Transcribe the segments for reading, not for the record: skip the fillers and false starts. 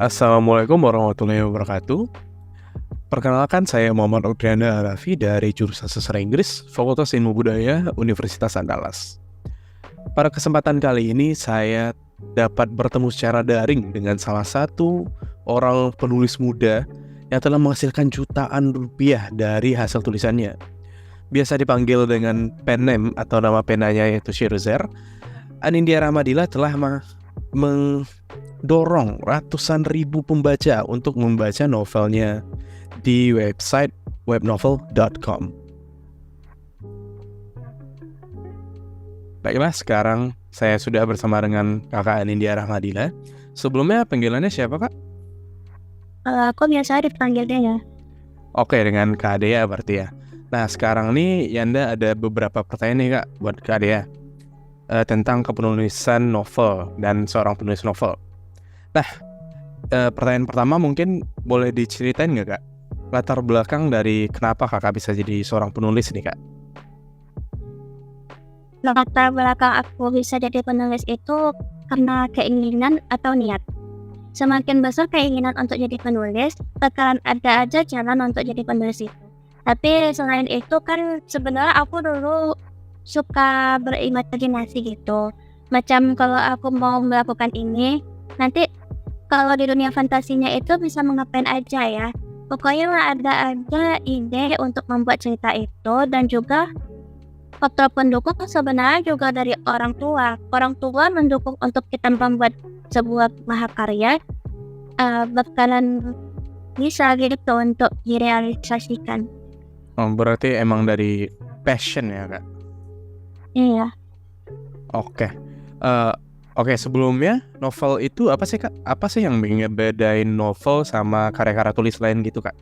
Assalamualaikum warahmatullahi wabarakatuh. Perkenalkan, saya Muhammad Okriana Arafi dari jurusan Sastra Inggris, Fakultas Ilmu Budaya, Universitas Andalas. Pada kesempatan kali ini, saya dapat bertemu secara daring dengan salah satu orang penulis muda yang telah menghasilkan jutaan rupiah dari hasil tulisannya. Biasa dipanggil dengan pen name atau nama penanya yaitu Shirozer. Anindya Rahmadila telah mendorong ratusan ribu pembaca untuk membaca novelnya di website webnovel.com. Baiklah, sekarang saya sudah bersama dengan kakak Anindya Rahmadila. Sebelumnya panggilannya siapa, Kak? Aku biasa dipanggil dia ya. Oke, dengan Kak Dea berarti ya. Nah, sekarang nih Yanda ada beberapa pertanyaan nih, Kak, buat Kak Dea tentang kepenulisan novel dan seorang penulis novel. Nah, pertanyaan pertama mungkin boleh diceritain nggak, Kak? Latar belakang dari kenapa kakak bisa jadi seorang penulis nih, Kak? Latar belakang aku bisa jadi penulis itu karena keinginan atau niat. Semakin besar keinginan untuk jadi penulis, bakalan ada aja jalan untuk jadi penulis itu. Tapi selain itu kan sebenarnya aku dulu suka berimajinasi gitu. Macam kalau aku mau melakukan ini, nanti kalau di dunia fantasinya itu bisa mengapain aja ya. Pokoknya ada ide untuk membuat cerita itu, dan juga faktor pendukung sebenarnya juga dari orang tua. Orang tua mendukung untuk kita membuat sebuah mahakarya, bakalan bisa gitu untuk direalisasikan. Berarti emang dari passion ya, Kak? Iya. Oke, sebelumnya novel itu apa sih, Kak? Apa sih yang ngebedain novel sama karya-karya tulis lain gitu, Kak?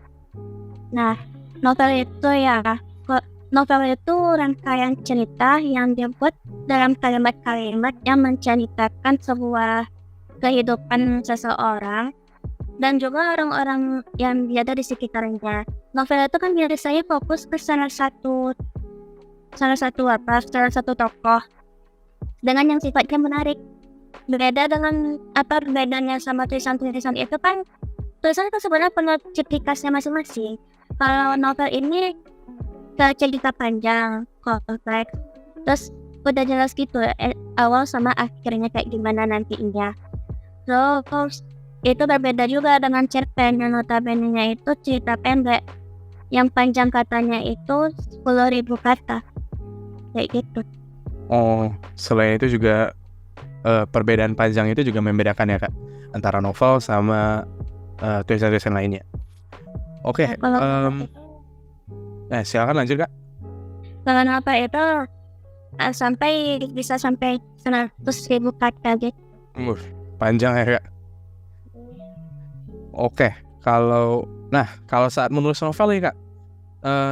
Nah, novel itu rangkaian cerita yang dibuat dalam kalimat-kalimat yang menceritakan sebuah kehidupan seseorang dan juga orang-orang yang berada di sekitarnya. Novel itu kan biasanya fokus ke salah satu tokoh dengan yang sifatnya menarik. Bedanya sama tulisan-tulisan itu kan, tulisan itu sebenarnya punya ciri khasnya masing-masing. Kalau novel ini ke cerita panjang, kompleks, terus udah jelas gitu awal sama akhirnya kayak gimana nantinya. So, itu berbeda juga dengan cerpen yang notabene itu cerita pendek yang panjang katanya itu 10.000 kata kayak gitu. Oh, selain itu juga perbedaan panjang itu juga membedakan ya, Kak, antara novel sama tulisan-tulisan lainnya. Oke, silakan lanjut, Kak. Kalau novel itu bisa sampai 100.000 kata gitu. Panjang ya, Kak. Oke, kalau saat menulis novel nih, Kak,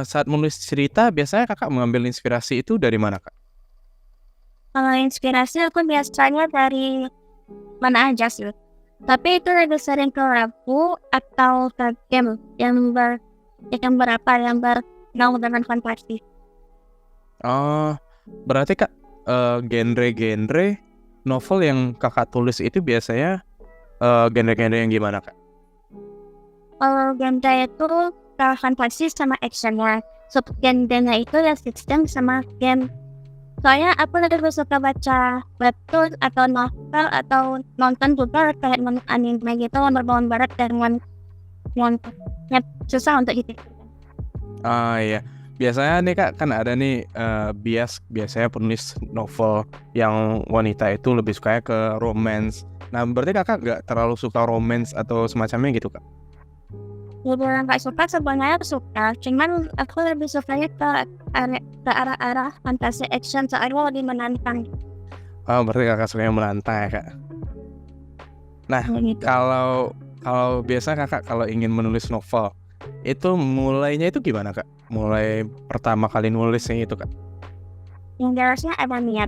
saat menulis cerita biasanya kakak mengambil inspirasi itu dari mana, Kak? Kalau inspirasi aku biasanya dari mana aja sih. Tapi itu lebih sering ke lagu atau ke game yang bernau dengan fantasi. Oh, berarti, Kak, genre-genre novel yang kakak tulis itu biasanya genre-genre yang gimana, Kak? Kalau genre itu kalau fantasi sama actionnya. Genre-nya itu ya sistem sama game. Soalnya aku lebih suka baca webtoon atau novel atau nonton juga kayak nonton anime gitu, berbau barat dan nontonnya susah untuk gitu. Iya. Biasanya nih, Kak, kan ada nih biasanya penulis novel yang wanita itu lebih sukanya ke romance. Nah, berarti kakak nggak terlalu suka romance atau semacamnya gitu, Kak? Dibilang gak suka, sebenarnya suka, cuman aku lebih sukanya ke arah fantasi action, soalnya lebih menantang. Oh, berarti kakak suka yang menantang ya, Kak? Nah, Gitu. kalau biasa kakak kalau ingin menulis novel itu mulainya itu gimana, Kak? Mulai pertama kali nulisnya itu, Kak? Yang jelasnya ada niat.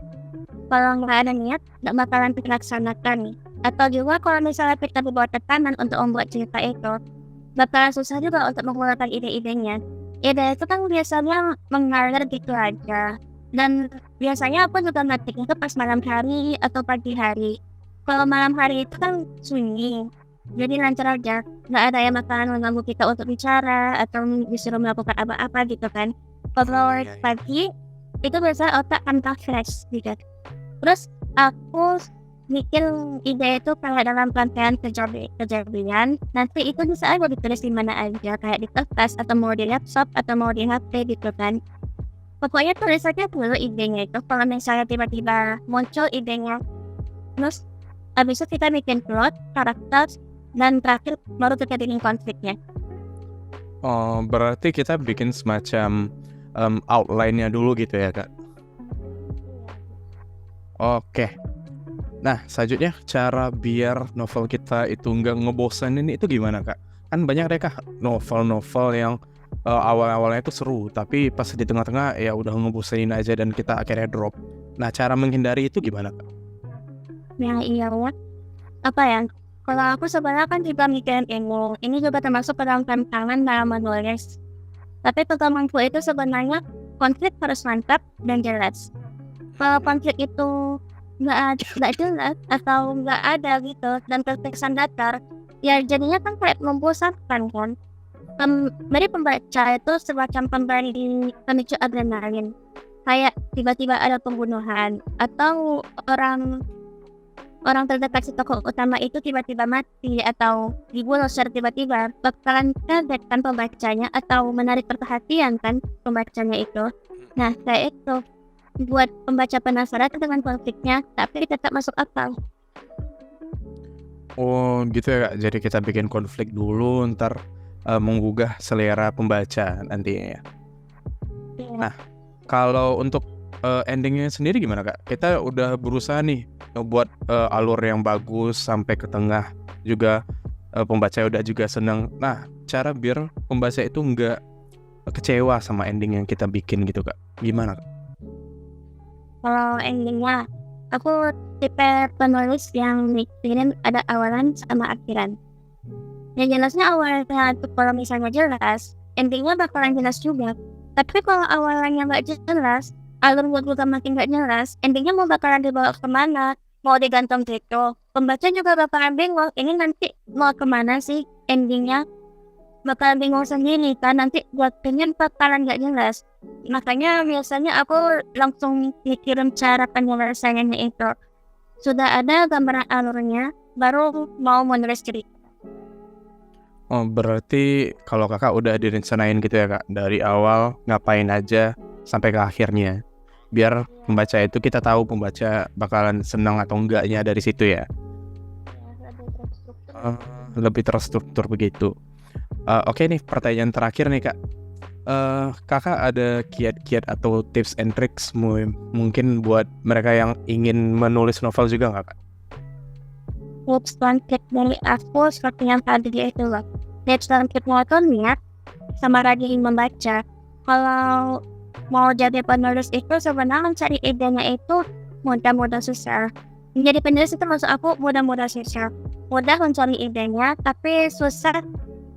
Kalau nggak ada niat, nggak bakalan terlaksanakan. Atau juga kalau misalnya kita dibawa tekanan untuk membuat cerita itu, bakalan susah juga untuk mengeluarkan ide-idenya. Ide itu kan biasanya mengalir gitu aja. Dan biasanya aku juga ngetik itu pas malam hari atau pagi hari. Kalau malam hari itu kan sunyi, Jadi lancar aja, nggak ada yang bakalan mengganggu kita untuk bicara atau disuruh melakukan apa-apa gitu kan. Kalau Iya, iya. pagi itu biasanya otak tanpa fresh gitu. Terus aku bikin ide itu kayak dalam rangkaian kejadian, nanti itu bisa aja ditulis di mana aja, kayak di kertas atau mau di laptop atau mau di HP gitu kan. Pokoknya tulis aja dulu idenya itu, kalau misalnya tiba-tiba muncul idenya, terus habis itu kita bikin plot, karakter, dan terakhir baru kita bikin konfliknya. Oh, berarti kita bikin semacam outline-nya dulu gitu ya, Kak? Oke. Nah, selanjutnya cara biar novel kita itu nggak ngebosenin itu gimana, Kak? Kan banyak deh, Kak, novel-novel yang awal-awalnya itu seru, tapi pas di tengah-tengah ya udah ngebosenin aja dan kita akhirnya drop. Nah, cara menghindari itu gimana, Kak? Nah iya ya, apa ya, kalau aku sebenarnya kan juga mikirin ini juga termasuk dalam tantangan dalam menulis. Tapi pertemuanku itu sebenarnya konflik harus mantap dan jelas. Kalau konflik itu nggak jelas atau nggak ada gitu dan terkesan datar, ya jadinya kan kayak membosankan kan. Dari pembaca itu semacam pemicu adrenalin. Kayak tiba-tiba ada pembunuhan atau orang terdekat si tokoh utama itu tiba-tiba mati atau dibunuh secara tiba-tiba, bakalan kaget kan pembacanya atau menarik perhatian kan pembacanya itu. Nah kayak itu buat pembaca penasaran dengan konfliknya tapi tetap masuk akal. Oh, gitu ya, Kak. Jadi kita bikin konflik dulu, ntar menggugah selera pembaca nantinya ya. Nah, kalau untuk endingnya sendiri gimana, Kak? Kita udah berusaha nih ngebuat alur yang bagus sampai ke tengah juga, pembaca udah juga seneng. Nah, cara biar pembaca itu nggak kecewa sama ending yang kita bikin gitu, Kak, gimana, Kak? Kalau endingnya, aku tipe penulis yang mikirin ada awalan sama akhiran. Yang jelasnya awalnya itu kalau misalnya jelas, endingnya bakalan jelas juga. Tapi kalau awalannya nggak jelas, alur buat makin nggak jelas, endingnya mau bakalan dibawa kemana, mau digantung gitu. Pembaca juga bakalan bingung, ini nanti mau kemana sih endingnya, bakalan bingung sendiri kan, nanti buat pengen bakalan nggak jelas. Makanya biasanya aku langsung mikirin cara penyelesaiannya itu. Sudah ada gambaran alurnya, baru mau menulis cerita. Oh, berarti kalau Kakak udah direncanain gitu ya, Kak, dari awal ngapain aja sampai ke akhirnya. Biar pembaca itu kita tahu pembaca bakalan senang atau enggaknya dari situ ya. Lebih terstruktur begitu. Oke nih, pertanyaan terakhir nih, Kak. Kakak ada kiat-kiat atau tips and tricks mungkin buat mereka yang ingin menulis novel juga nggak, Kak? Tips dan trik dari aku seperti yang tadi itu loh. Tips dan trik motornya sama rajin membaca. Kalau mau jadi penulis itu sebenarnya mencari idenya itu mudah-mudah susah. Menjadi penulis itu maksud aku mudah-mudah susah. Mudah mencari idenya tapi susah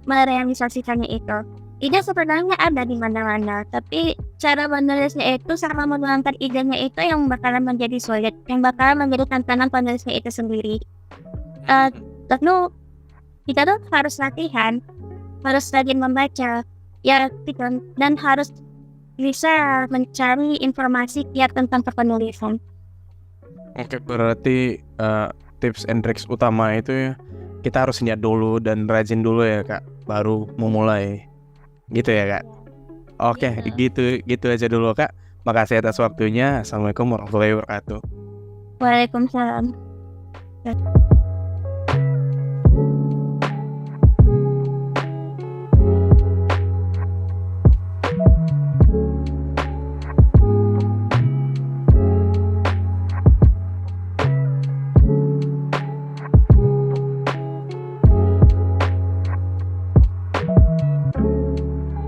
merealisasikannya itu. Ide sebenarnya ada di mana-mana, tapi cara menulisnya itu sama menuangkan idenya itu yang bakalan menjadi sulit, yang bakalan menjadi tantangan penulisnya itu sendiri. Lalu kita tuh harus latihan, harus rajin membaca, ya gitu, dan harus bisa mencari informasi kiat tentang kepenulisan. Oke, berarti tips and tricks utama itu ya kita harus niat dulu dan rajin dulu ya, Kak, baru memulai. Gitu ya, Kak. Oke, gitu aja dulu, Kak. Makasih atas waktunya. Assalamualaikum warahmatullahi wabarakatuh. Waalaikumsalam.